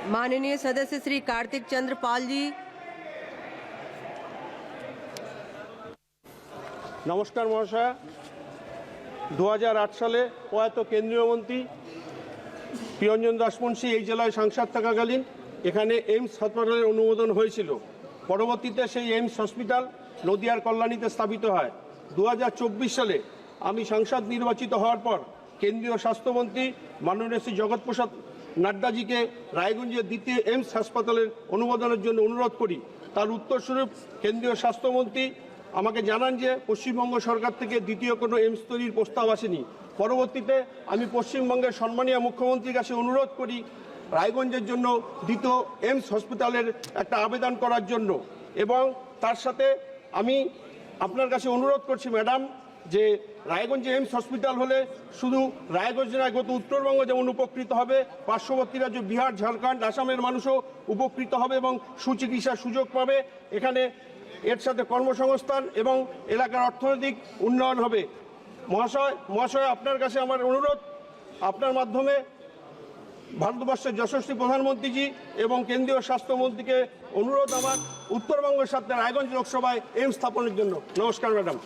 माननीय सदस्य श्री कार्तिक चंद्र पाल जी। नमस्कार মহাশয়, 2008 সালে প্রয়াত কেন্দ্রীয় মন্ত্রী প্রিয়ঞ্জন দাস মুন্সি এই জেলায় সাংসদ থাকাকালীন এখানে এইমস হাসপাতালের অনুমোদন হয়েছিল। পরবর্তীতে সেই এইমস হসপিটাল নদিয়ার কল্যাণীতে স্থাপিত হয়। 2024 সালে আমি সাংসদ নির্বাচিত হওয়ার পর কেন্দ্রীয় স্বাস্থ্যমন্ত্রী মাননীয় শ্রী জগৎপ্রসাদ নাড্ডাজিকে রায়গঞ্জের দ্বিতীয় এইমস হাসপাতালের অনুমোদনের জন্য অনুরোধ করি। তার উত্তরস্বরূপ কেন্দ্রীয় স্বাস্থ্যমন্ত্রী আমাকে জানান যে পশ্চিমবঙ্গ সরকার থেকে দ্বিতীয় কোনো এইমস তৈরির প্রস্তাব আসেনি। পরবর্তীতে আমি পশ্চিমবঙ্গের সম্মানীয় মুখ্যমন্ত্রীর কাছে অনুরোধ করি রায়গঞ্জের জন্য দ্বিতীয় এইমস হসপিটালের একটা আবেদন করার জন্য, এবং তার সাথে আমি আপনার কাছে অনুরোধ করছি ম্যাডাম যে রায়গঞ্জে এইমস হসপিটাল হলে শুধু রায়গঞ্জ নয়, গত উত্তরবঙ্গ যেমন উপকৃত হবে, পার্শ্ববর্তী রাজ্য বিহার, ঝাড়খণ্ড, আসামের মানুষও উপকৃত হবে এবং সুচিকিৎসার সুযোগ পাবে। এখানে এর সাথে কর্মসংস্থান এবং এলাকার অর্থনৈতিক উন্নয়ন হবে। মহাশয় আপনার কাছে আমার অনুরোধ, আপনার মাধ্যমে ভারতবর্ষের যশস্বী প্রধানমন্ত্রীজি এবং কেন্দ্রীয় স্বাস্থ্যমন্ত্রীকে অনুরোধ আমার উত্তরবঙ্গের সাথে রায়গঞ্জ লোকসভায় এইমস স্থাপনের জন্য। নমস্কার ম্যাডাম।